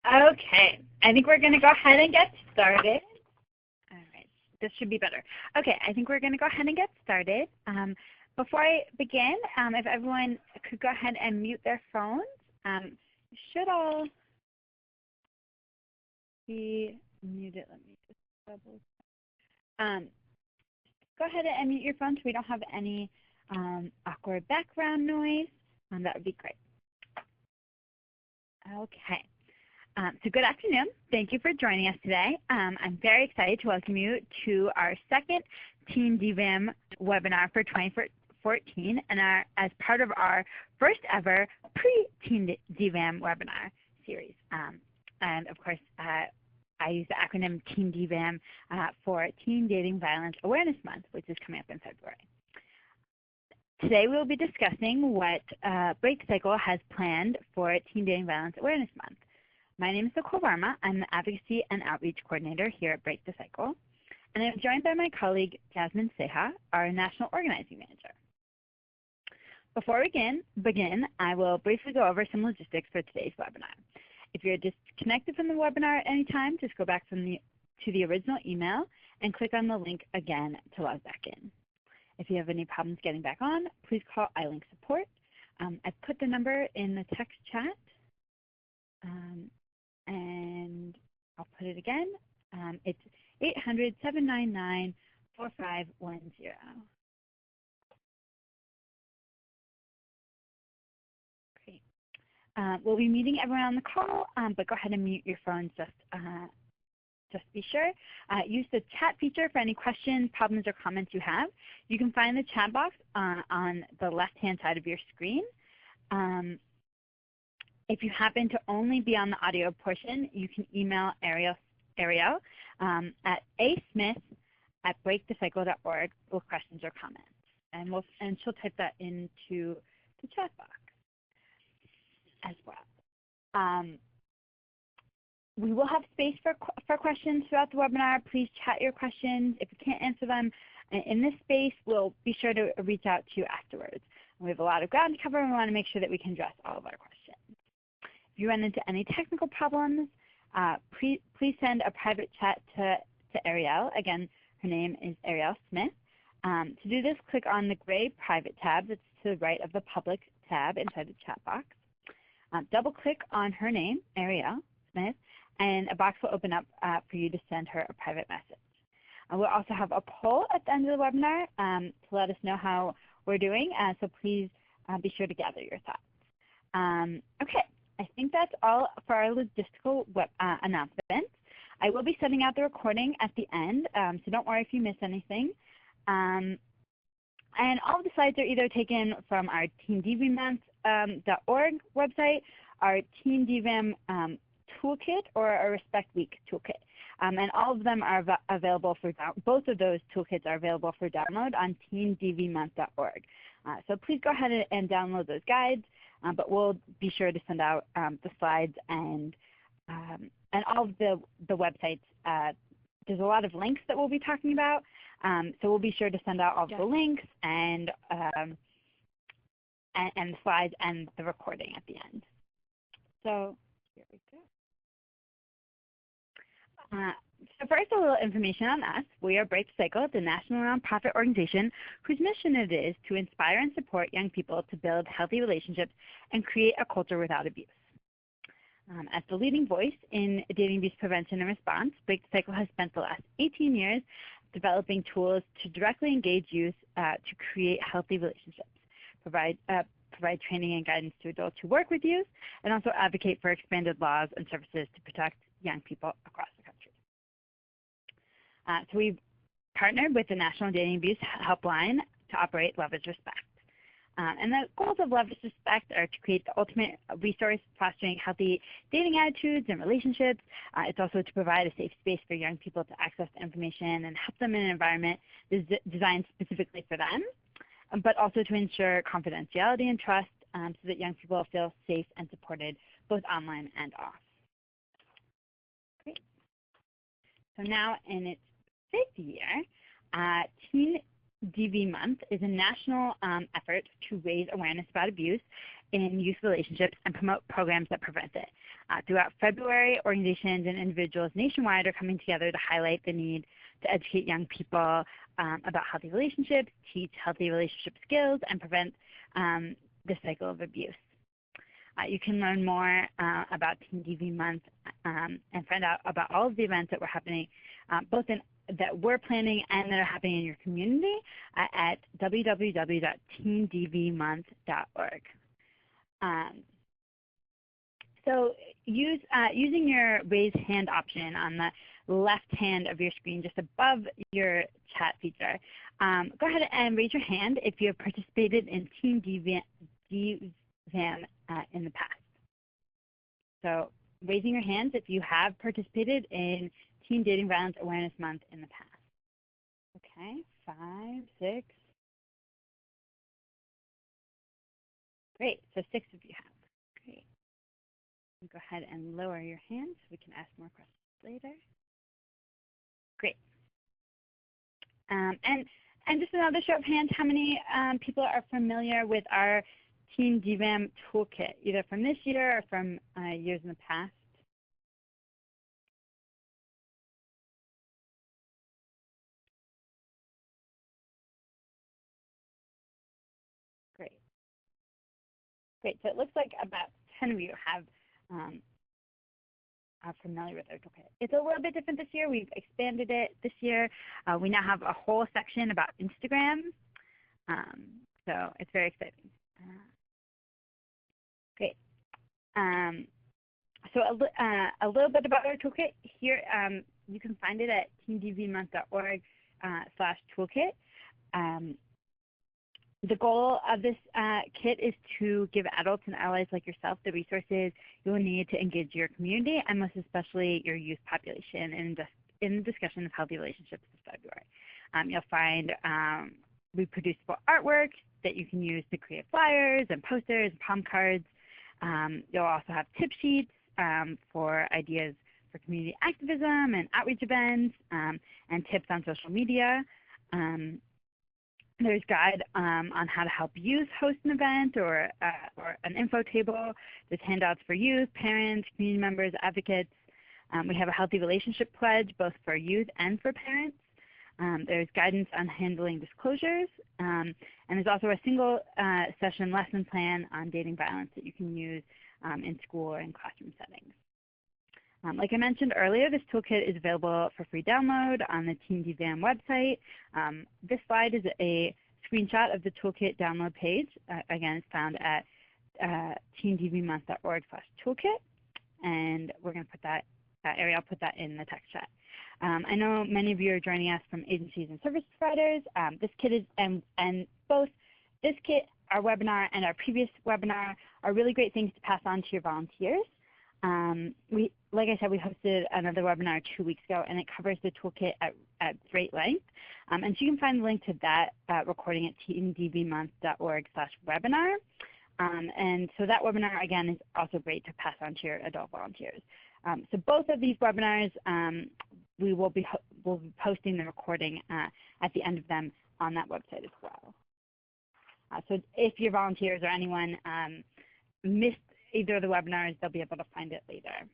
Okay, I think we're going to go ahead and get started. All right, this should be better. Okay, I think we're going to go ahead and get started. Before I begin, if everyone could go ahead and mute their phones, you should all be muted. Let me just double check. Go ahead and mute your phone so we don't have any awkward background noise. That would be great. Okay. So good afternoon. Thank you for joining us today. I'm very excited to welcome you to our second TDVAM webinar for 2014 and as part of our first ever pre-TDVAM webinar series. And of course, I use the acronym TDVAM for Teen Dating Violence Awareness Month, which is coming up in February. Today we will be discussing what Break the Cycle has planned for Teen Dating Violence Awareness Month. My name is Nicole Varma. I'm the Advocacy and Outreach Coordinator here at Break the Cycle, and I'm joined by my colleague Jasmine Seha, our National Organizing Manager. Before we begin, I will briefly go over some logistics for today's webinar. If you're disconnected from the webinar at any time, just go back to the original email and click on the link again to log back in. If you have any problems getting back on, please call iLink support. I've put the number in the text chat. And I'll put it again. It's 800-799-4510. Great. We'll be meeting everyone on the call, but go ahead and mute your phones just to be sure. Use the chat feature for any questions, problems, or comments you have. You can find the chat box on the left-hand side of your screen. If you happen to only be on the audio portion, you can email Ariel at asmith@breakthecycle.org with questions or comments. And she'll type that into the chat box as well. We will have space for questions throughout the webinar. Please chat your questions. If we can't answer them in this space, we'll be sure to reach out to you afterwards. We have a lot of ground to cover, and we want to make sure that we can address all of our questions. If you run into any technical problems, please send a private chat to Ariel. Again, her name is Ariel Smith. To do this, click on the gray private tab that's to the right of the public tab inside the chat box. Double-click on her name, Ariel Smith, and a box will open up for you to send her a private message. We'll also have a poll at the end of the webinar to let us know how we're doing, so please be sure to gather your thoughts. Okay. I think that's all for our logistical announcements. I will be sending out the recording at the end, so don't worry if you miss anything. And all of the slides are either taken from our teendvam.org website, our TDVAM toolkit, or our Respect Week toolkit. And all of them are available for both of those toolkits are available for download on teendvmonth.org. So please go ahead and download those guides. But we'll be sure to send out the slides and all of the websites. There's a lot of links that we'll be talking about, so we'll be sure to send out all the links and the slides and the recording at the end. So here we go. So first, a little information on us. We are Break the Cycle, the national nonprofit organization whose mission it is to inspire and support young people to build healthy relationships and create a culture without abuse. As the leading voice in dating abuse prevention and response, Break the Cycle has spent the last 18 years developing tools to directly engage youth to create healthy relationships, provide training and guidance to adults who work with youth, and also advocate for expanded laws and services to protect young people across the country. So we've partnered with the National Dating Abuse Helpline to operate Love is Respect. And the goals of Love is Respect are to create the ultimate resource fostering healthy dating attitudes and relationships. It's also to provide a safe space for young people to access information and help them in an environment designed specifically for them, but also to ensure confidentiality and trust so that young people feel safe and supported both online and off. Great. So now in its fifth year, Teen TDV Month is a national effort to raise awareness about abuse in youth relationships and promote programs that prevent it. Throughout February, organizations and individuals nationwide are coming together to highlight the need to educate young people about healthy relationships, teach healthy relationship skills, and prevent the cycle of abuse. You can learn more about TDV Month and find out about all of the events that were happening, that we're planning and that are happening in your community at www.teendvmonth.org. So using your raise hand option on the left hand of your screen just above your chat feature, go ahead and raise your hand if you have participated in TDVAM in the past. So raising your hands if you have participated in Teen Dating Violence Awareness Month in the past. Okay, 5, 6. Great, so 6 of you have. Great. Go ahead and lower your hands so we can ask more questions later. Great. And just another show of hands, how many people are familiar with our Teen DVAM toolkit, either from this year or from years in the past? Great. Great, so it looks like about 10 of you have are familiar with our toolkit. It's a little bit different this year. We've expanded it this year. We now have a whole section about Instagram, so it's very exciting. Great. So a little bit about our toolkit here. You can find it at teendvmonth.org/toolkit. The goal of this kit is to give adults and allies like yourself the resources you will need to engage your community and most especially your youth population in the discussion of healthy relationships this February. You'll find reproducible artwork that you can use to create flyers and posters and palm cards. You'll also have tip sheets for ideas for community activism and outreach events and tips on social media. There's a guide on how to help youth host an event or an info table. There's handouts for youth, parents, community members, advocates. We have a healthy relationship pledge both for youth and for parents. There's guidance on handling disclosures. And there's also a single session lesson plan on dating violence that you can use in school or in classroom settings. Like I mentioned earlier, this toolkit is available for free download on the TDVAM website. This slide is a screenshot of the toolkit download page. Again, it's found at teendvmonth.org/toolkit. And we're going to put that, Ariel put that in the text chat. I know many of you are joining us from agencies and service providers. This kit is, and both this kit, our webinar, and our previous webinar are really great things to pass on to your volunteers. Like I said, we hosted another webinar 2 weeks ago, and it covers the toolkit at great length. And so you can find the link to that recording at teendvmonth.org/webinar. And so that webinar, again, is also great to pass on to your adult volunteers. So both of these webinars, we'll be posting the recording at the end of them on that website as well. So if your volunteers or anyone missed either of the webinars, they'll be able to find it later.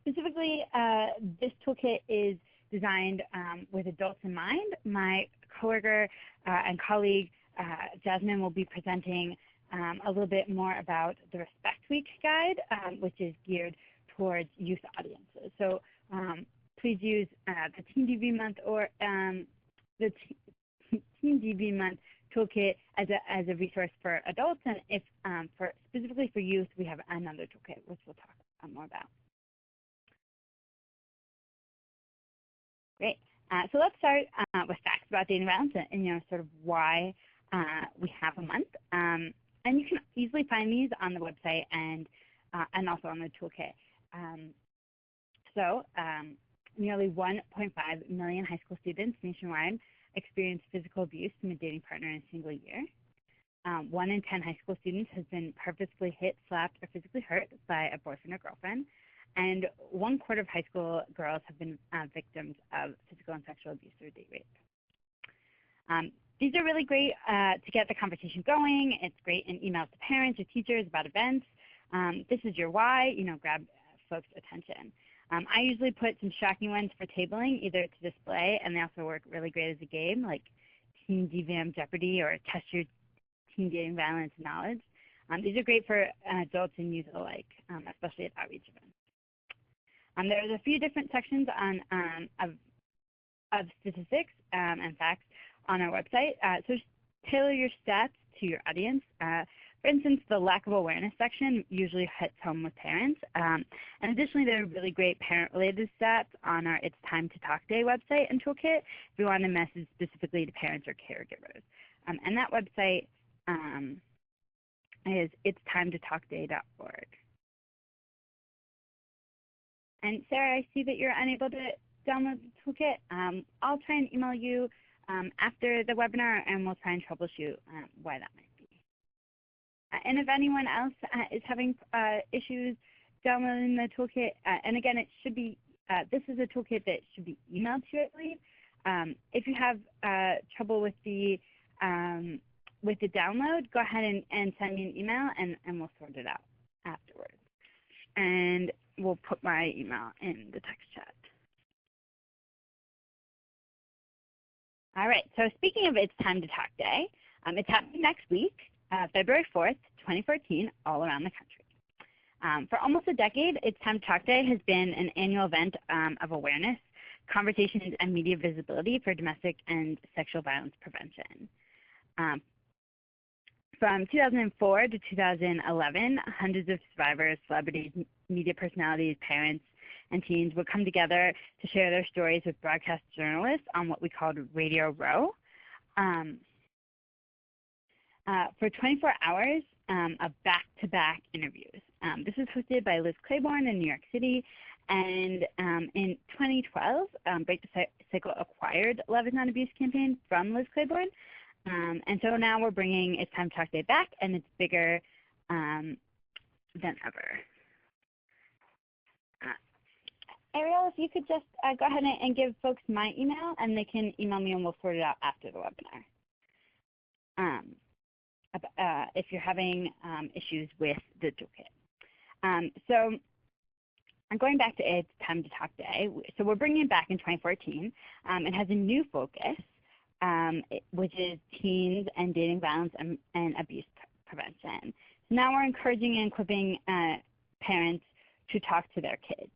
Specifically, this toolkit is designed with adults in mind. My coworker and colleague, Jasmine, will be presenting a little bit more about the Respect Week guide, which is geared towards youth audiences. So please use the TDV Month or the TDV Month toolkit as a resource for adults, and if specifically for youth, we have another toolkit, which we'll talk more about. Great. So let's start with facts about dating violence and sort of why we have a month. And you can easily find these on the website and also on the toolkit. Nearly 1.5 million high school students nationwide experience physical abuse from a dating partner in a single year. 1 in 10 high school students has been purposefully hit, slapped, or physically hurt by a boyfriend or girlfriend. And 1/4 of high school girls have been victims of physical physical and sexual abuse or date rape. These are really great to get the conversation going. It's great in emails to parents or teachers about events. This is your why, grab folks' attention. I usually put some shocking ones for tabling, either to display, and they also work really great as a game, like TDVAM Jeopardy or Test Your Teen Dating Violence Knowledge. These are great for adults and youth alike, especially at outreach events. There's a few different sections of statistics and facts on our website. So tailor your stats to your audience. For instance, the lack of awareness section usually hits home with parents. And additionally, there are really great parent-related stats on our It's Time to Talk Day website and toolkit if you want to message specifically to parents or caregivers. And that website is itstimeToTalkDay.org. And Sarah, I see that you're unable to download the toolkit. I'll try and email you after the webinar, and we'll try and troubleshoot why that might be. And if anyone else is having issues downloading the toolkit, and again, it should be, this is a toolkit that should be emailed to you, I believe. If you have trouble with the download, go ahead and send me an email, and we'll sort it out afterwards. And we'll put my email in the text chat. All right, so speaking of It's Time to Talk Day, it's happening next week, February 4th, 2014, all around the country. For almost a decade, It's Time to Talk Day has been an annual event of awareness, conversations, and media visibility for domestic and sexual violence prevention. From 2004 to 2011, hundreds of survivors, celebrities, media personalities, parents, and teens would come together to share their stories with broadcast journalists on what we called Radio Row. For 24 hours of back-to-back interviews. This was hosted by Liz Claiborne in New York City, and in 2012, Break the Cycle acquired Love Is Not Abuse campaign from Liz Claiborne. And so now we're bringing It's Time to Talk Day back, and it's bigger than ever. Ariel, if you could just go ahead and give folks my email, and they can email me, and we'll sort it out after the webinar if you're having issues with the toolkit. So I'm going back to It's Time to Talk Day. So we're bringing it back in 2014. It has a new focus, which is teens and dating violence and abuse prevention. So now we're encouraging and equipping parents to talk to their kids.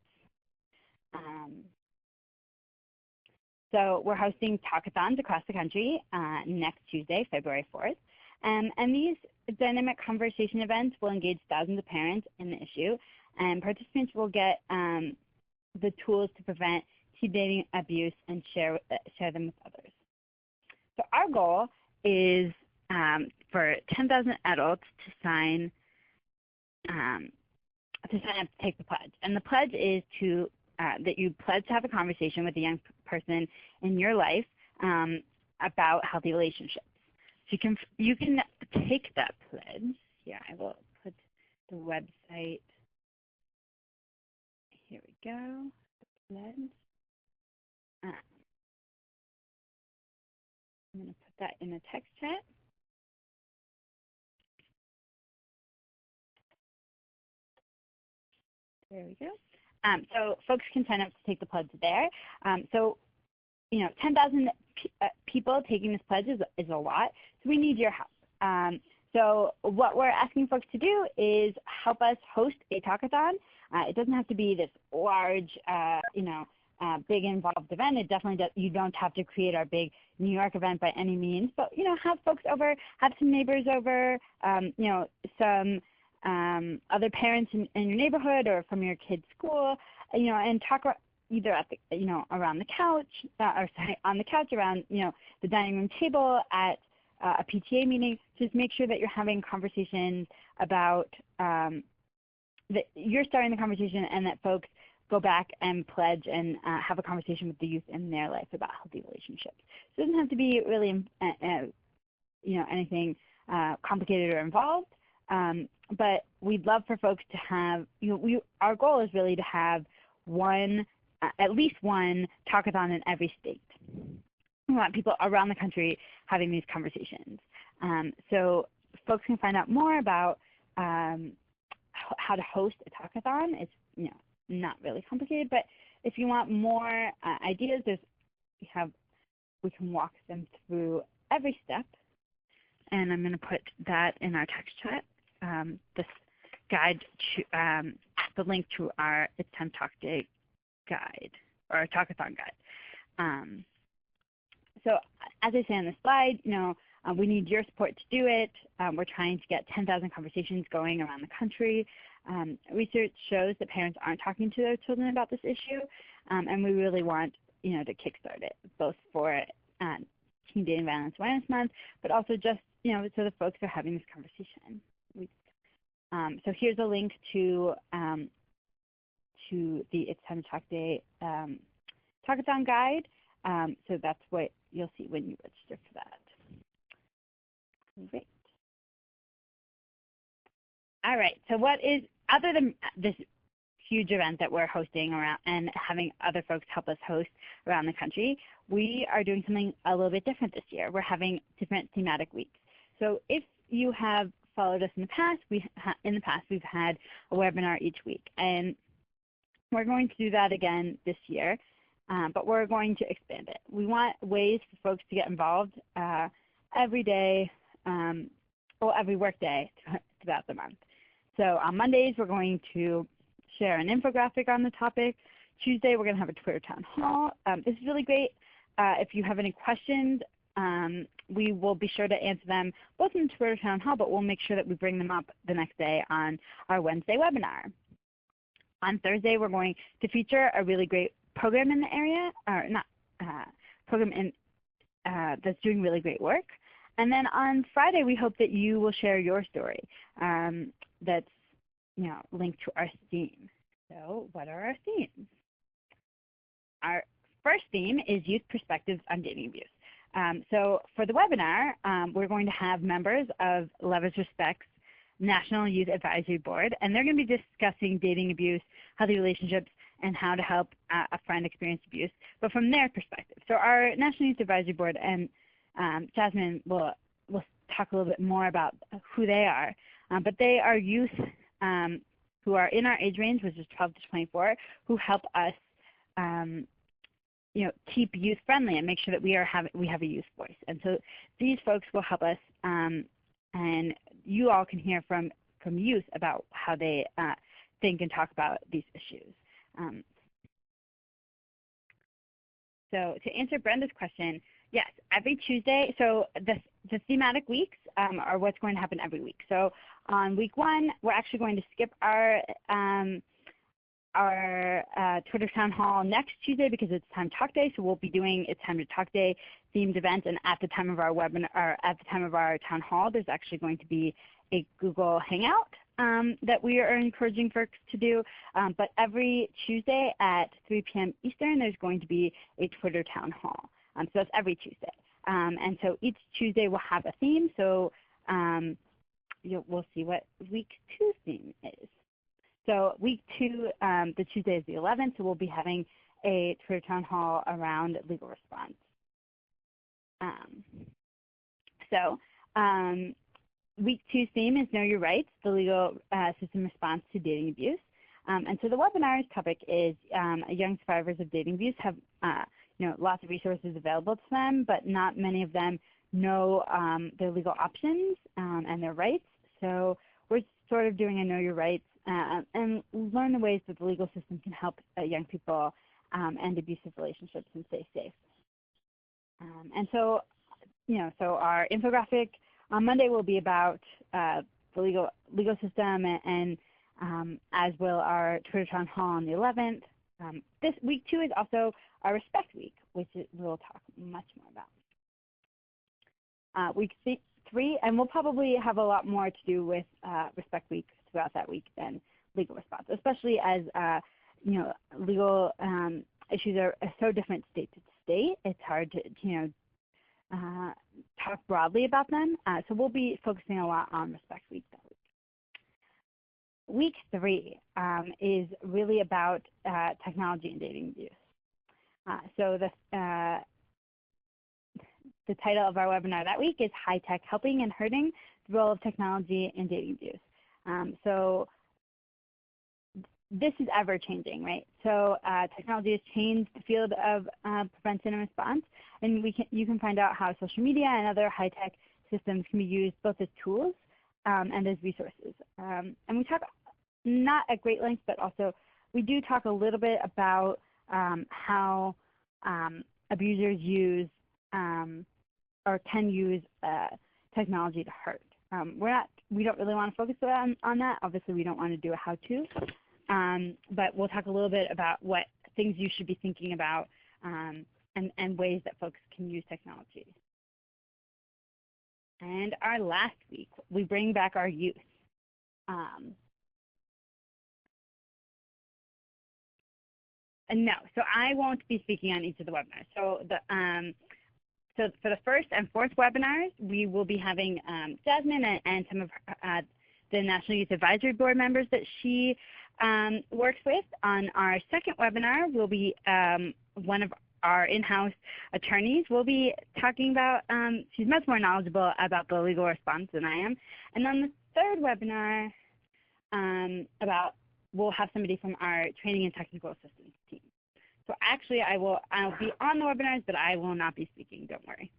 So we're hosting talkathons across the country next Tuesday, February 4th. And these dynamic conversation events will engage thousands of parents in the issue, and participants will get the tools to prevent teen dating abuse and share them with others. So our goal is for 10,000 adults to sign up to take the pledge. And the pledge is to that you pledge to have a conversation with a young person in your life about healthy relationships. So you can take that pledge. Here, I will put the website. Here we go. The pledge. I'm going to put that in a text chat. There we go. So folks can sign up to take the pledge there. So, 10,000 people taking this pledge is a lot, so we need your help. So what we're asking folks to do is help us host a talkathon. It doesn't have to be this large, big involved event. It definitely you don't have to create our big New York event by any means, but have folks over, have some neighbors over, some other parents in your neighborhood or from your kid's school, and talk either at the, around the couch, on the couch, around, the dining room table, at a PTA meeting. Just make sure that you're having conversations about that you're starting the conversation, and that folks go back and pledge and have a conversation with the youth in their life about healthy relationships. So it doesn't have to be really, anything complicated or involved. But we'd love for folks to have, our goal is really to have one at least one talkathon in every state. We want people around the country having these conversations. So folks can find out more about how to host a talkathon. It's not really complicated, but if you want more ideas, we can walk them through every step. And I'm going to put that in our text chat. This guide, the link to our It's Time Talk Day guide, or our talkathon guide. So as I say on the slide, we need your support to do it. We're trying to get 10,000 conversations going around the country. Research shows that parents aren't talking to their children about this issue, and we really want to kickstart it, both for Teen Dating Violence Awareness Month, but also just so the folks are having this conversation. So here's a link to the It's Time to Talk Day talkathon guide. So that's what you'll see when you register for that. Great. All right, so what is, other than this huge event that we're hosting around and having other folks help us host around the country, we are doing something a little bit different this year. We're having different thematic weeks. So if you have followed us in the past, we've had a webinar each week. And we're going to do that again this year, but we're going to expand it. We want ways for folks to get involved every day, or every work day throughout the month. So on Mondays, we're going to share an infographic on the topic. Tuesday, we're going to have a Twitter town hall. This is really great. If you have any questions, we will be sure to answer them both in the Twitter town hall, but we'll make sure that we bring them up the next day on our Wednesday webinar. On Thursday, we're going to feature a really great program in the area, or not program in, that's doing really great work. And then on Friday, we hope that you will share your story that's linked to our theme. So what are our themes? Our first theme is Youth Perspectives on Dating Abuse. So for the webinar, we're going to have members of Love is Respect's National Youth Advisory Board, and they're going to be discussing dating abuse, healthy relationships, and how to help a friend experience abuse, but from their perspective. So our National Youth Advisory Board, and Jasmine will talk a little bit more about who they are, but they are youth who are in our age range, which is 12 to 24, who help us keep youth friendly and make sure that we have a youth voice. And so these folks will help us, and you all can hear from youth about how they think and talk about these issues. So to answer Brenda's question, yes, every Tuesday, so the thematic weeks are what's going to happen every week. So on week 1, we're actually going to skip our Twitter Town Hall next Tuesday because it's Time Talk Day, so we'll be doing It's Time to Talk Day themed events, and at the time of our webinar, or at the time of our Town Hall, there's actually going to be a Google Hangout that we are encouraging folks to do. But every Tuesday at 3 p.m. Eastern, there's going to be a Twitter Town Hall. So that's every Tuesday. And so each Tuesday will have a theme, so we'll see what week 2's theme is. So week 2, the Tuesday is the 11th, so we'll be having a Twitter Town Hall around legal response. Week 2's theme is Know Your Rights, the legal system response to dating abuse. And so the webinar's topic is young survivors of dating abuse have lots of resources available to them, but not many of them know their legal options and their rights. So we're sort of doing a Know Your Rights and learn the ways that the legal system can help young people end abusive relationships and stay safe. And so, so our infographic on Monday will be about the legal system, and as will our Twitter Town Hall on the 11th. This week 2 is also our Respect Week, which we'll talk much more about. Week 3, and we'll probably have a lot more to do with Respect Week throughout that week than legal response, especially as legal issues are so different state to state. It's hard to talk broadly about them. So we'll be focusing a lot on Respect Week that week. week 3 is really about technology and dating use. So the title of our webinar that week is High Tech Helping and Hurting, the Role of Technology in Dating Use. So this is ever changing, right? So technology has changed the field of prevention and response, and you can find out how social media and other high-tech systems can be used both as tools and as resources. And we talk not at great length, but also we do talk a little bit about how abusers use or can use technology to hurt. We don't really want to focus on that. Obviously, we don't want to do a how-to. But we'll talk a little bit about what things you should be thinking about and ways that folks can use technology. And our last week, we bring back our youth. No, so I won't be speaking on each of the webinars. So for the first and fourth webinars, we will be having Jasmine and some of the National Youth Advisory Board members that she works with. On our second webinar, will be one of our in-house attorneys. We'll be talking about, she's much more knowledgeable about the legal response than I am. And on the third webinar, we'll have somebody from our training and technical assistance team. So actually I'll be on the webinars, but I will not be speaking, don't worry.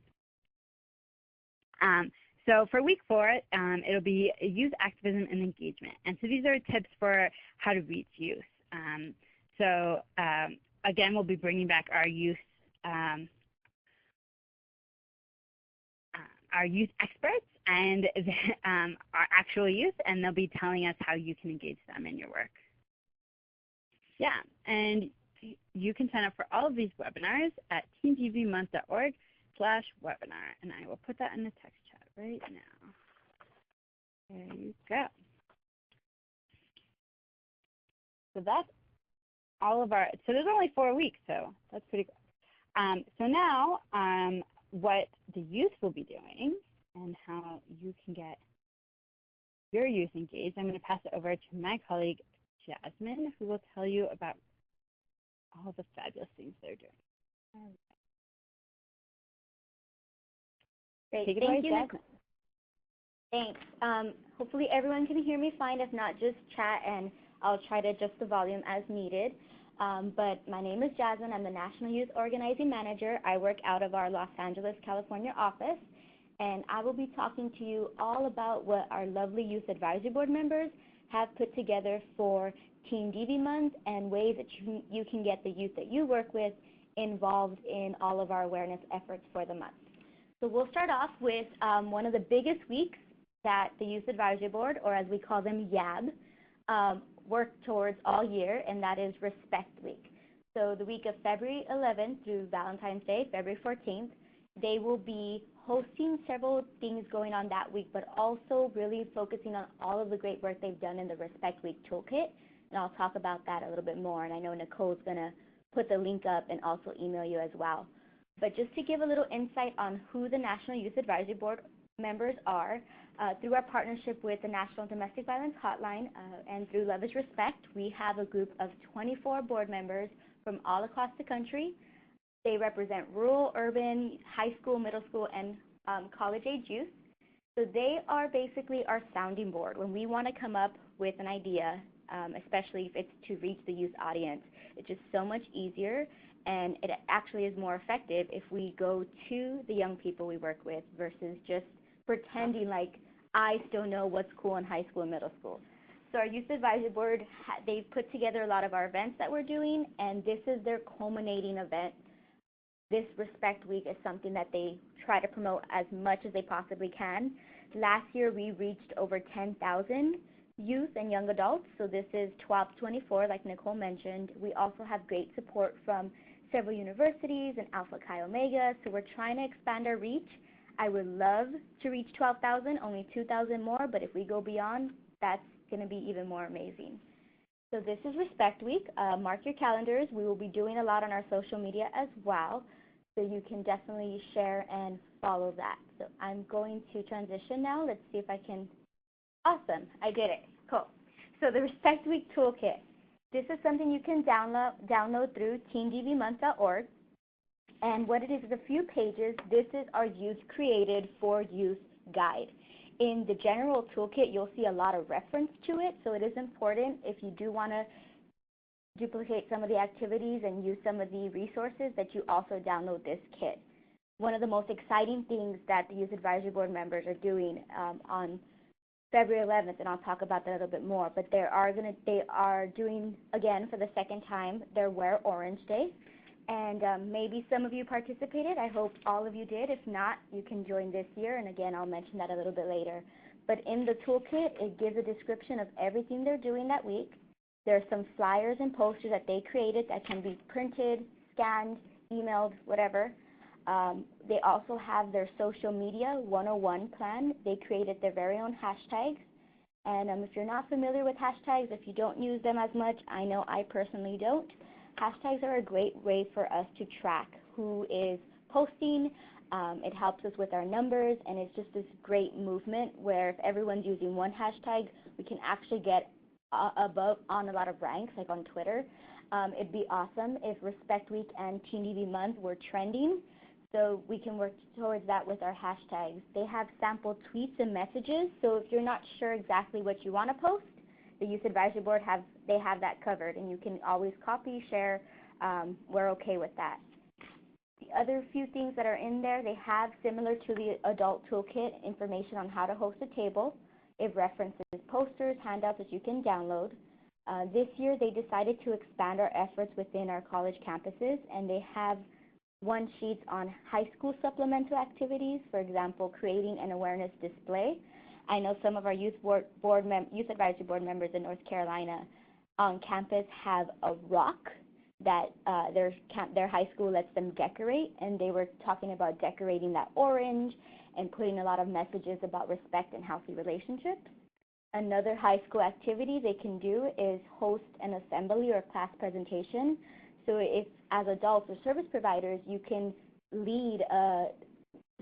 So for week 4, it'll be youth activism and engagement. And so these are tips for how to reach youth. Again, we'll be bringing back our youth experts and our actual youth, and they'll be telling us how you can engage them in your work. Yeah, and you can sign up for all of these webinars at teamdvmonth.org/webinar, and I will put that in the text chat right now. There you go. So that's all of our, so there's only 4 weeks, so that's pretty good. So now what the youth will be doing and how you can get your youth engaged, I'm going to pass it over to my colleague Jasmine, who will tell you about all the fabulous things they're doing. All right. Great. Take it away, Jasmine. Thanks. Hopefully everyone can hear me fine. If not, just chat and I'll try to adjust the volume as needed. But my name is Jasmine. I'm the National Youth Organizing Manager. I work out of our Los Angeles, California office. And I will be talking to you all about what our lovely Youth Advisory Board members have put together for Team DV Month and ways that you can get the youth that you work with involved in all of our awareness efforts for the month. So we'll start off with one of the biggest weeks that the Youth Advisory Board, or as we call them, YAB, work towards all year, and that is Respect Week. So the week of February 11th through Valentine's Day, February 14th, they will be hosting several things going on that week, but also really focusing on all of the great work they've done in the Respect Week Toolkit, and I'll talk about that a little bit more, and I know Nicole's going to put the link up and also email you as well. But just to give a little insight on who the National Youth Advisory Board members are, through our partnership with the National Domestic Violence Hotline and through Love is Respect, we have a group of 24 board members from all across the country. They represent rural, urban, high school, middle school, and college-age youth. So they are basically our sounding board. When we want to come up with an idea, especially if it's to reach the youth audience, it's just so much easier, and it actually is more effective if we go to the young people we work with versus just pretending like I still know what's cool in high school and middle school. So our Youth Advisory Board, they've put together a lot of our events that we're doing, and this is their culminating event. This Respect Week is something that they try to promote as much as they possibly can. Last year, we reached over 10,000 youth and young adults, so this is 12 to 24, like Nicole mentioned. We also have great support from several universities and Alpha Chi Omega, so we're trying to expand our reach. I would love to reach 12,000, only 2,000 more, but if we go beyond, that's going to be even more amazing. So this is Respect Week. Mark your calendars. We will be doing a lot on our social media as well, so you can definitely share and follow that. So I'm going to transition now. Let's see if I can. Awesome. I did it. Cool. So the Respect Week Toolkit. This is something you can download through teendvmonth.org. And what it is a few pages. This is our Youth Created for Youth guide. In the general toolkit, you'll see a lot of reference to it, so it is important if you do want to duplicate some of the activities and use some of the resources that you also download this kit. One of the most exciting things that the Youth Advisory Board members are doing on February 11th, and I'll talk about that a little bit more, but they are doing, again, for the second time, their Wear Orange Day. And maybe some of you participated. I hope all of you did. If not, you can join this year, and again, I'll mention that a little bit later. But in the toolkit, it gives a description of everything they're doing that week. There are some flyers and posters that they created that can be printed, scanned, emailed, whatever. They also have their social media 101 plan. They created their very own hashtags. And if you're not familiar with hashtags, if you don't use them as much, I know I personally don't. Hashtags are a great way for us to track who is posting. It helps us with our numbers, and it's just this great movement where if everyone's using one hashtag, we can actually get above on a lot of ranks, like on Twitter. It'd be awesome if Respect Week and Teen DV Month were trending, so we can work towards that with our hashtags. They have sample tweets and messages, so if you're not sure exactly what you want to post, the Youth Advisory Board have that covered, and you can always copy, share. We're okay with that. The other few things that are in there, they have, similar to the adult toolkit, information on how to host a table. It references posters, handouts that you can download. This year, they decided to expand our efforts within our college campuses, and they have one sheet on high school supplemental activities, for example, creating an awareness display. I know some of our Youth Advisory Board members in North Carolina on campus have a rock that their high school lets them decorate, and they were talking about decorating that orange and putting a lot of messages about respect and healthy relationships. Another high school activity they can do is host an assembly or class presentation. So if, as adults or service providers, you can lead a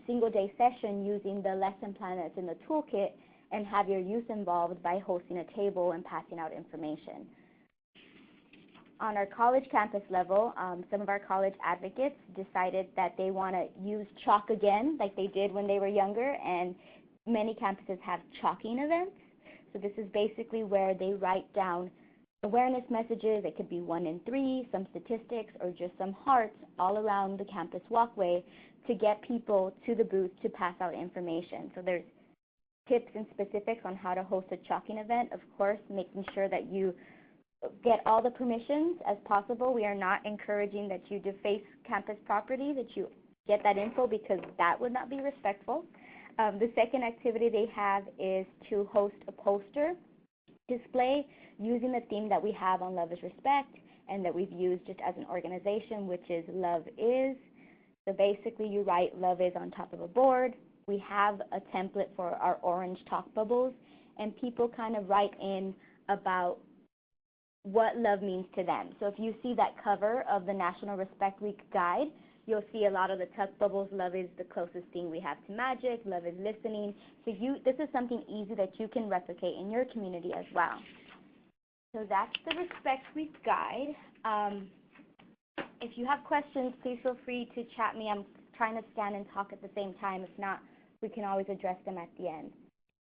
single-day session using the lesson plan that's in the toolkit and have your youth involved by hosting a table and passing out information. On our college campus level, some of our college advocates decided that they want to use chalk again, like they did when they were younger, and many campuses have chalking events. So this is basically where they write down awareness messages. It could be 1 in 3, some statistics, or just some hearts all around the campus walkway to get people to the booth to pass out information. So there's tips and specifics on how to host a chalking event. Of course, making sure that you get all the permissions as possible. We are not encouraging that you deface campus property, that you get that info, because that would not be respectful. The second activity they have is to host a poster display using the theme that we have on Love is Respect and that we've used just as an organization, which is Love Is. So basically you write Love Is on top of a board. We have a template for our orange talk bubbles, and people kind of write in about what love means to them. So if you see that cover of the National Respect Week guide, you'll see a lot of the talk bubbles. Love is the closest thing we have to magic. Love is listening. So this is something easy that you can replicate in your community as well. So that's the Respect Week guide. If you have questions, please feel free to chat me. I'm trying to stand and talk at the same time. If not, we can always address them at the end.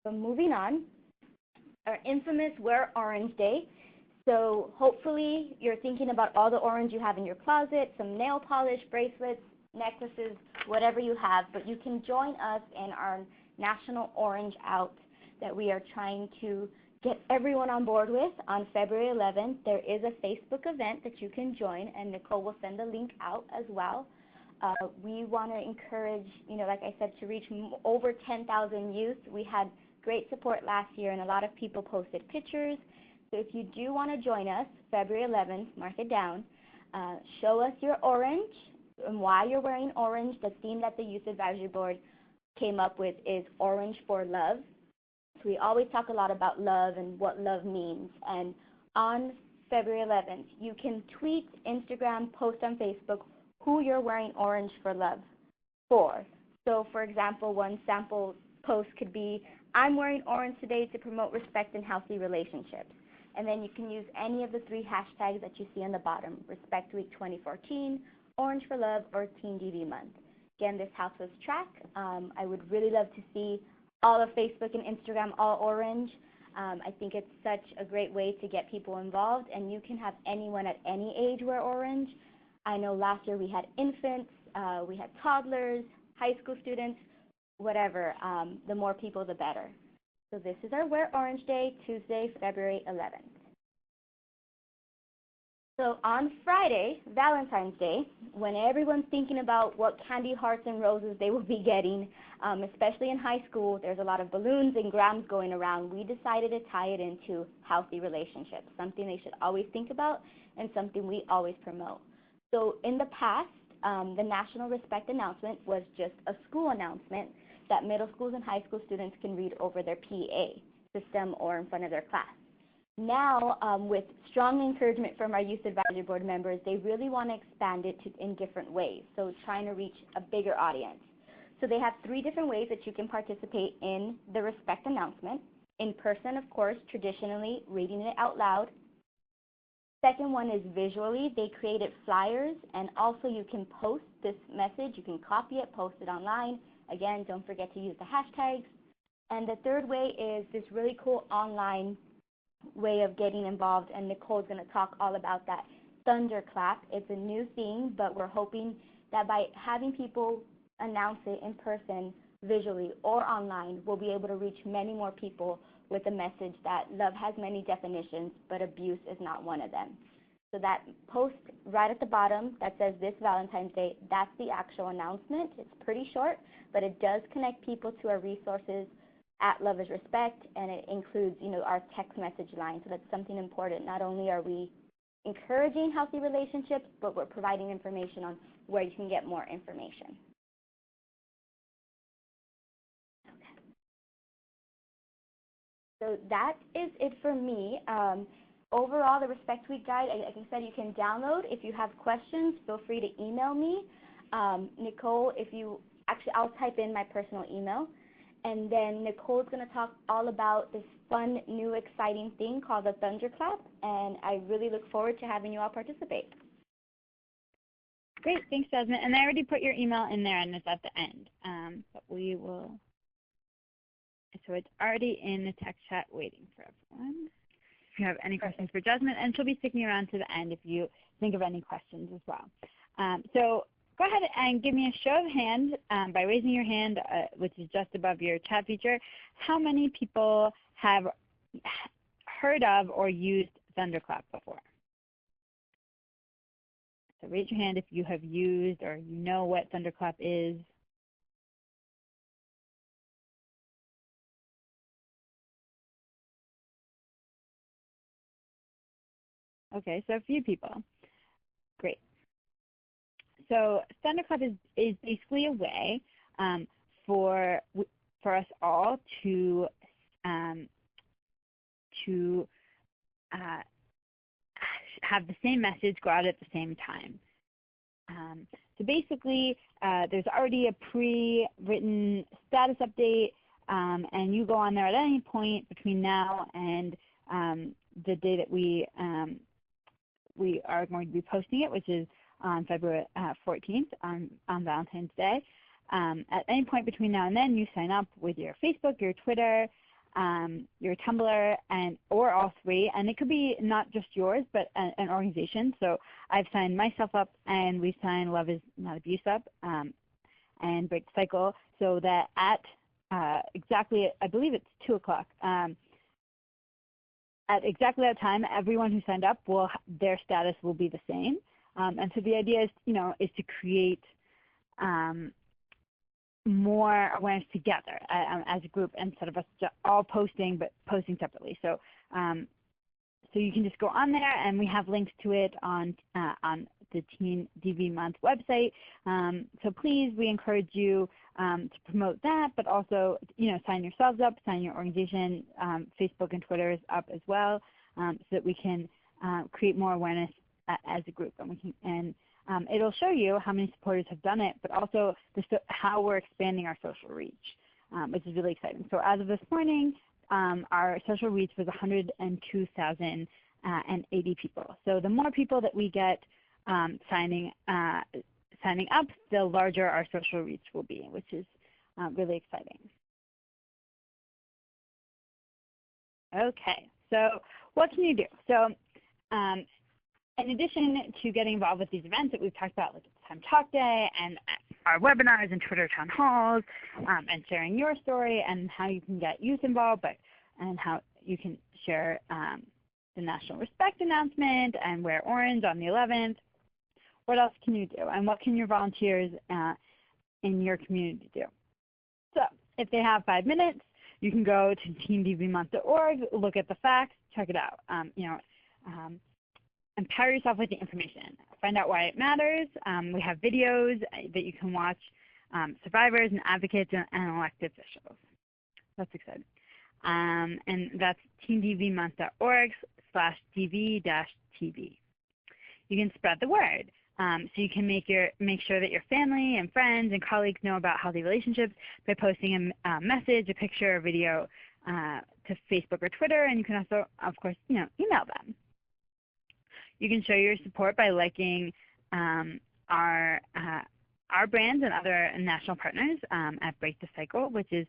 So moving on, our infamous Wear Orange Day. So hopefully you're thinking about all the orange you have in your closet, some nail polish, bracelets, necklaces, whatever you have, but you can join us in our National Orange Out that we are trying to get everyone on board with on February 11th. There is a Facebook event that you can join, and Nicole will send the link out as well. We want to encourage, like I said, to reach over 10,000 youth. We had great support last year, and a lot of people posted pictures. So if you do want to join us, February 11th, mark it down. Show us your orange and why you're wearing orange. The theme that the Youth Advisory Board came up with is Orange for Love. So we always talk a lot about love and what love means. And on February 11th, you can tweet, Instagram, post on Facebook who you're wearing orange for love for. So for example, one sample post could be, I'm wearing orange today to promote respect and healthy relationships. And then you can use any of the 3 hashtags that you see on the bottom: Respect Week 2014, Orange for Love, or Teen DV Month. Again, this helps us track. I would really love to see all of Facebook and Instagram all orange. I think it's such a great way to get people involved, and you can have anyone at any age wear orange. I know last year we had infants, we had toddlers, high school students, whatever. The more people, the better. So this is our Wear Orange Day, Tuesday, February 11th. So on Friday, Valentine's Day, when everyone's thinking about what candy, hearts, and roses they will be getting, especially in high school, there's a lot of balloons and grams going around. We decided to tie it into healthy relationships, something they should always think about and something we always promote. So in the past, the National Respect Announcement was just a school announcement that middle schools and high school students can read over their PA system or in front of their class. Now, with strong encouragement from our Youth Advisory Board members, they really want to expand it in different ways, so trying to reach a bigger audience. So they have 3 different ways that you can participate in the Respect announcement. In person, of course, traditionally reading it out loud. Second one is visually. They created flyers, and also you can post this message. You can copy it, post it online. Again, don't forget to use the hashtags. And the third way is this really cool online way of getting involved, and Nicole's going to talk all about that. Thunderclap. It's a new thing, but we're hoping that by having people announce it in person, visually, or online, we'll be able to reach many more people with a message that love has many definitions, but abuse is not one of them. So that post right at the bottom that says this Valentine's Day, that's the actual announcement. It's pretty short, but it does connect people to our resources at Love is Respect, and it includes, our text message line. So that's something important. Not only are we encouraging healthy relationships, but we're providing information on where you can get more information. Okay. So that is it for me. Overall, the Respect Week guide, like I said, you can download. If you have questions, feel free to email me. Nicole, I'll type in my personal email. And then Nicole's going to talk all about this fun, new, exciting thing called the Thunderclap, and I really look forward to having you all participate. Great, thanks, Jasmine. And I already put your email in there, and it's at the end. But we will, so it's already in the text chat waiting for everyone. If you have any questions for Jasmine, and she'll be sticking around to the end if you think of any questions as well. So go ahead and give me a show of hands by raising your hand, which is just above your chat feature. How many people have heard of or used Thunderclap before? So raise your hand if you have used or you know what Thunderclap is. Okay, so a few people. Great. So Thunderclap is basically a way for us all to have the same message go out at the same time. So basically, there's already a pre-written status update, and you go on there at any point between now and the day that we are going to be posting it, which is on February 14th on Valentine's Day. At any point between now and then, you sign up with your Facebook, your Twitter, your Tumblr, or all 3. And it could be not just yours, but an organization. So I've signed myself up, and we've signed Love is Not Abuse up, and Break the Cycle, so that at exactly, I believe it's 2 o'clock, at exactly that time, everyone who signed up, their status will be the same. And so the idea is, is to create more awareness together as a group, instead of us all posting, but posting separately. So, so you can just go on there, and we have links to it on the Teen DV Month website. So please, we encourage you to promote that, but also, sign yourselves up, sign your organization. Facebook and Twitter is up as well, so that we can create more awareness as a group, and it'll show you how many supporters have done it, but also how we're expanding our social reach, which is really exciting. So as of this morning, our social reach was 102,080 people. So the more people that we get signing up, the larger our social reach will be, which is really exciting. Okay, so what can you do? So in addition to getting involved with these events that we've talked about, like It's Time to Talk Day and our webinars and Twitter town halls, and sharing your story and how you can get youth involved, and how you can share the National Respect announcement and wear orange on the 11th. What else can you do? And what can your volunteers in your community do? So if they have 5 minutes, you can go to teamdvmonth.org, look at the facts, check it out. Empower yourself with the information. Find out why it matters. We have videos that you can watch, survivors and advocates and elected officials. That's exciting. And that's teamdvmonth.org/dv-tv. You can spread the word. So you can make sure that your family and friends and colleagues know about healthy relationships by posting a message, a picture, a video to Facebook or Twitter, and you can also, of course, email them. You can show your support by liking our brands and other national partners at Break the Cycle, which is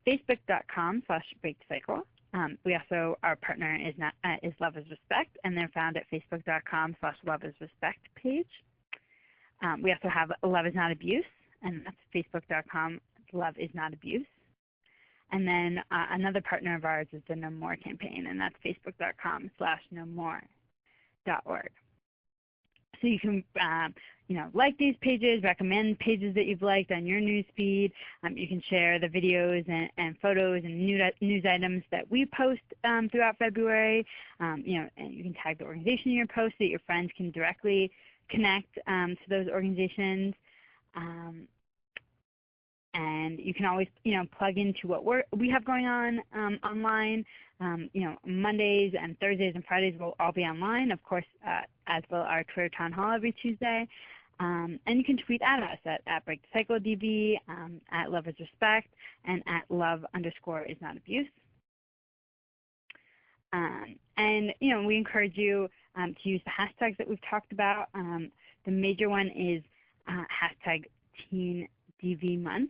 facebook.com/breakthecycle. We also, our partner is Love is Respect, and they're found at facebook.com/loveisrespect page. We also have Love is Not Abuse, and that's facebook.com/loveisnotabuse. And then another partner of ours is the No More campaign, and that's facebook.com/nomore.org. So you can like these pages, recommend pages that you've liked on your news feed. You can share the videos and photos and news items that we post throughout February. And you can tag the organization in your post so that your friends can directly connect to those organizations. And you can always plug into what we have going on online. Mondays and Thursdays and Fridays will all be online, of course, as will our Twitter town hall every Tuesday. And you can tweet at us at Break the Cycle DV, at Love is Respect, and at Love_is_not_abuse. And we encourage you to use the hashtags that we've talked about. The major one is hashtag TeenDVMonth.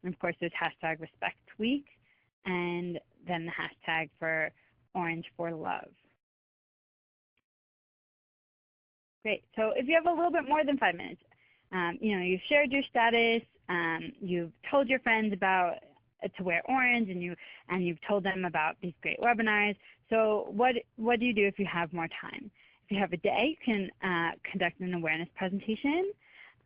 And of course, there's hashtag Respect Week, and then the hashtag for Orange for Love. Great. So if you have a little bit more than 5 minutes, you've shared your status, you've told your friends about to wear orange, and you've told them about these great webinars. So what do you do if you have more time? If you have a day, you can conduct an awareness presentation,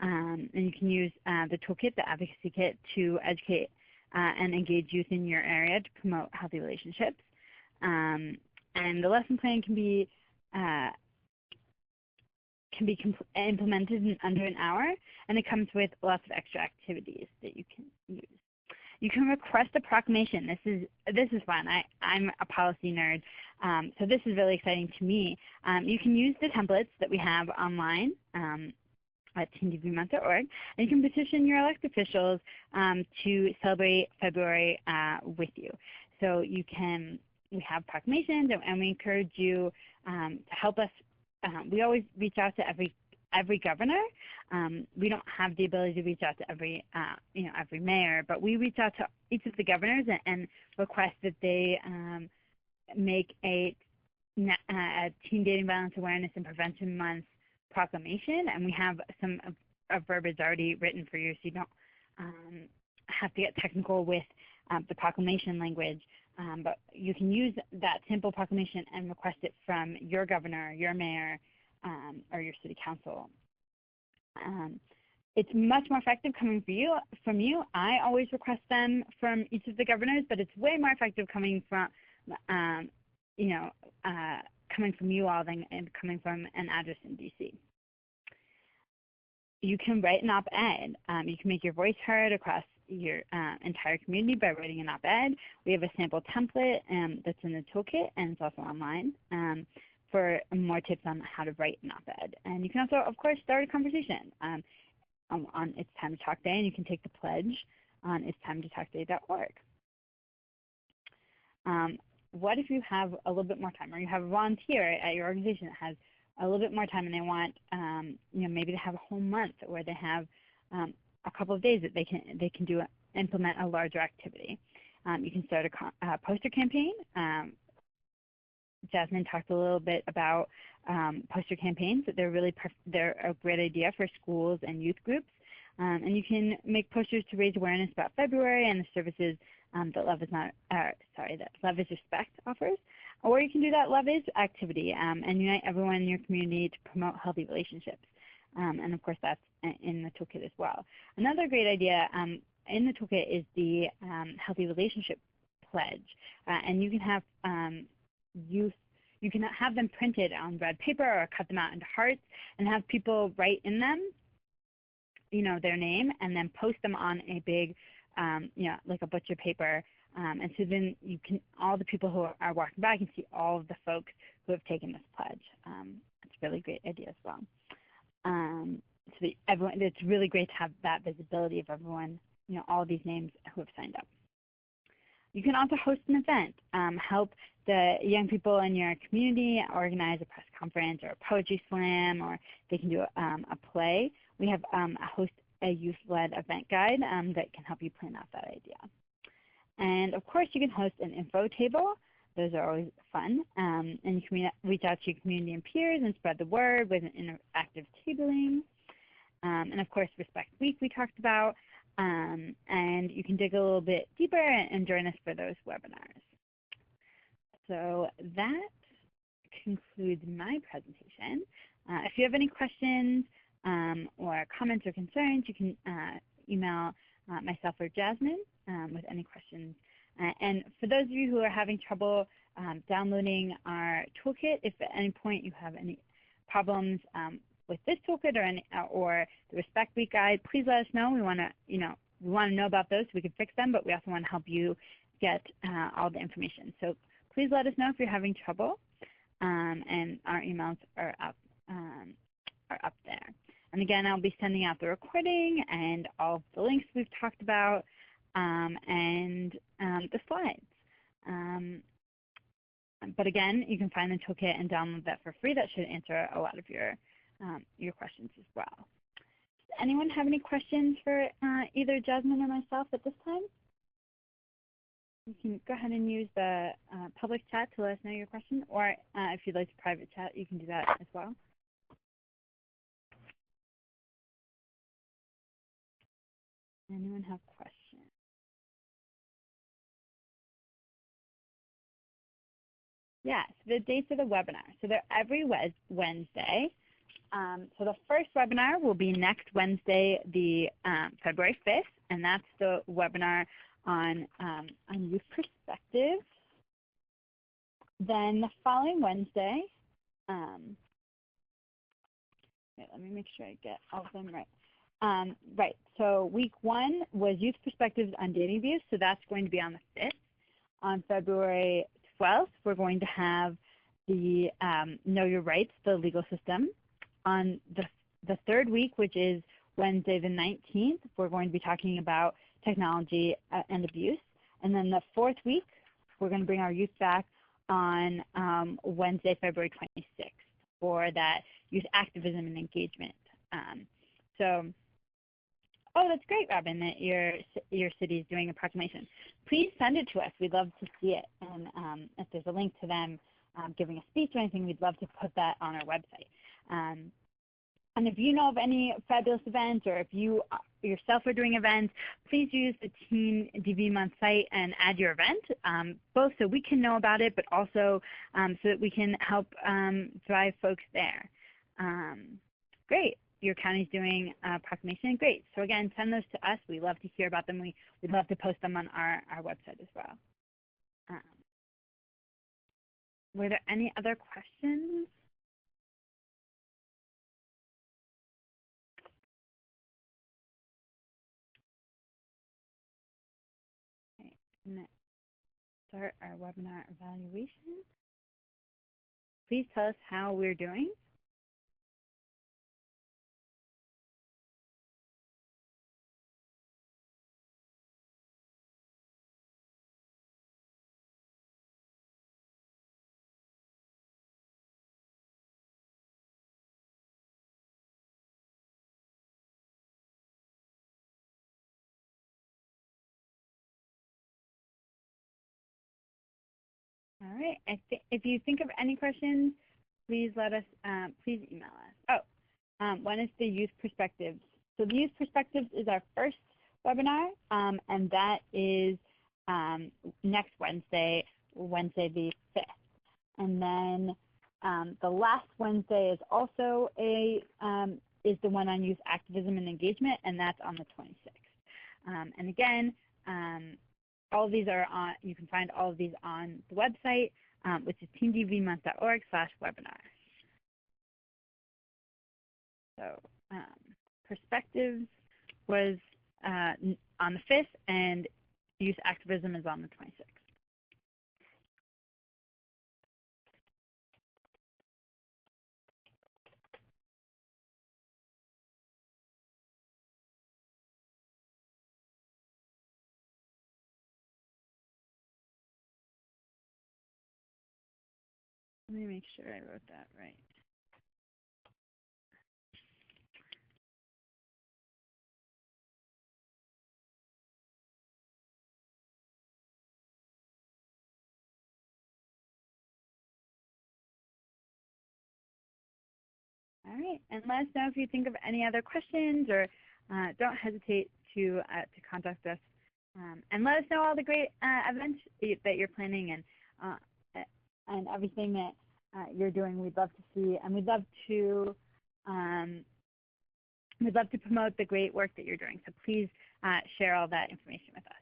and you can use the toolkit, the advocacy kit, to educate and engage youth in your area to promote healthy relationships. And the lesson plan can be implemented in under an hour, and it comes with lots of extra activities that you can use. You can request a proclamation. This is fun. I'm a policy nerd, so this is really exciting to me. You can use the templates that we have online at teendvmonth.org, and you can petition your elected officials to celebrate February with you. So we have proclamations, and we encourage you to help us. We always reach out to every governor. We don't have the ability to reach out to every mayor, but we reach out to each of the governors and request that they make a Teen Dating Violence Awareness and Prevention Month proclamation, and we have some verbiage already written for you, so you don't have to get technical with the proclamation language. But you can use that simple proclamation and request it from your governor, your mayor, or your city council. It's much more effective coming from you. I always request them from each of the governors, but it's way more effective coming from coming from you all than coming from an address in DC. You can write an op-ed. You can make your voice heard across your entire community by writing an op-ed. We have a sample template that's in the toolkit, and it's also online for more tips on how to write an op-ed. And you can also, of course, start a conversation on It's Time to Talk Day, and you can take the pledge on itstimetotokday.org. What if you have a little bit more time, or you have a volunteer at your organization that has a little bit more time and they want, maybe they have a whole month, or they have a couple of days that they can implement a larger activity. You can start a poster campaign. Jasmine talked a little bit about poster campaigns. That they're a great idea for schools and youth groups. And you can make posters to raise awareness about February and the services that Love is Respect offers. Or you can do that Love is activity and unite everyone in your community to promote healthy relationships. And of course, that's in the toolkit as well. Another great idea in the toolkit is the Healthy Relationship Pledge. And you can have you can have them printed on red paper or cut them out into hearts and have people write in them, their name, and then post them on a big, like a butcher paper. And so then all the people who are walking by can see all of the folks who have taken this pledge. It's a really great idea as well. It's really great to have that visibility of everyone, all these names who have signed up. You can also host an event, help the young people in your community organize a press conference or a poetry slam, or they can do a play. We have a youth-led event guide that can help you plan out that idea. And of course, you can host an info table. Those are always fun. And you can reach out to your community and peers and spread the word with an interactive tabling. And of course, Respect Week we talked about. And you can dig a little bit deeper and join us for those webinars. So that concludes my presentation. If you have any questions or comments or concerns, you can email myself or Jasmine with any questions. And for those of you who are having trouble downloading our toolkit, if at any point you have any problems with this toolkit or the Respect Week guide, please let us know. We want to know about those so we can fix them, but we also want to help you get all the information. So please let us know if you're having trouble, and our emails are up there. And again, I'll be sending out the recording and all of the links we've talked about and the slides. But again, you can find the toolkit and download that for free. That should answer a lot of your questions as well. Does anyone have any questions for either Jasmine or myself at this time? You can go ahead and use the public chat to let us know your question, or if you'd like to private chat, you can do that as well. Anyone have questions? Yeah, so the dates of the webinar. So they're every Wednesday. So the first webinar will be next Wednesday, the February 5th, and that's the webinar on youth perspectives. Then the following Wednesday, let me make sure I get all of them right. Right, so week 1 was youth perspectives on dating abuse, so that's going to be on the 5th. On February 12th, we're going to have the Know Your Rights, the legal system. On the third week, which is Wednesday the 19th, we're going to be talking about technology and abuse. And then the fourth week, we're going to bring our youth back on Wednesday, February 26th for that youth activism and engagement. Oh, that's great, Robin, that your city is doing a proclamation. Please send it to us. We'd love to see it. And if there's a link to them giving a speech or anything, we'd love to put that on our website. And if you know of any fabulous events, or if you yourself are doing events, please use the TDVAM site and add your event, both so we can know about it, but also so that we can help drive folks there. Great. Your county's doing a proclamation. Great. So again, send those to us. We love to hear about them. We'd love to post them on our website as well. Were there any other questions? Okay, I'm going to start our webinar evaluation. Please tell us how we're doing. right. If you think of any questions, please let us. Please email us. One is the youth perspectives. So the youth perspectives is our first webinar, and that is next Wednesday, Wednesday the 5th. And then the last Wednesday is also is the one on youth activism and engagement, and that's on the 26th. And again, all of these are on. You can find all of these on the website, which is tdvmonth.org/webinar. So perspectives was on the 5th, and youth activism is on the 26th. Let me make sure I wrote that right. All right, and let us know if you think of any other questions, or don't hesitate to contact us. And let us know all the great events that you're planning and everything that you're doing. We'd love to see, and we'd love to promote the great work that you're doing. So please share all that information with us.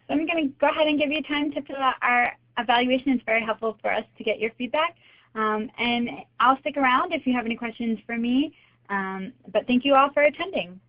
So I'm going to go ahead and give you time to fill out our evaluation. It's very helpful for us to get your feedback. And I'll stick around if you have any questions for me. But thank you all for attending.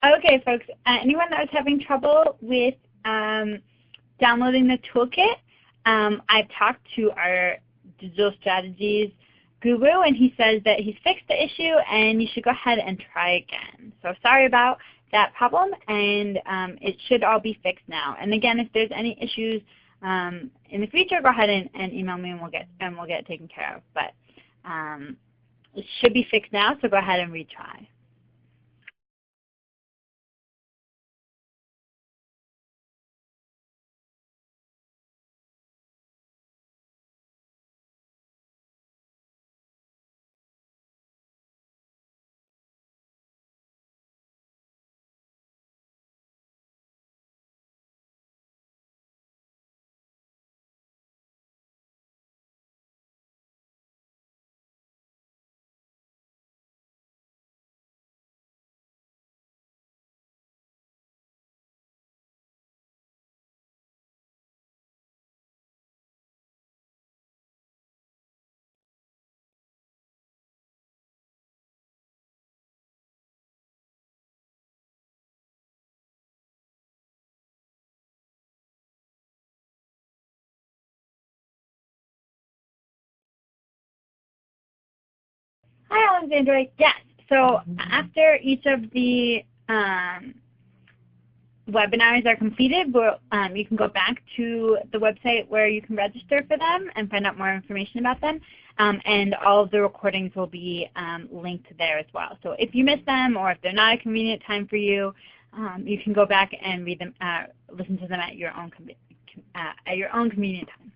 Okay, folks, anyone that was having trouble with downloading the toolkit, I've talked to our digital strategies guru, and he says that he's fixed the issue and you should go ahead and try again. So sorry about that problem, and it should all be fixed now. And again, if there's any issues in the future, go ahead and email me, and we'll get it taken care of. But it should be fixed now, so go ahead and retry. Hi, Alexandra. Yes. So after each of the webinars are completed, you can go back to the website where you can register for them and find out more information about them. And all of the recordings will be linked there as well. So if you miss them, or if they're not a convenient time for you, you can go back and read them, listen to them at your own convenient time.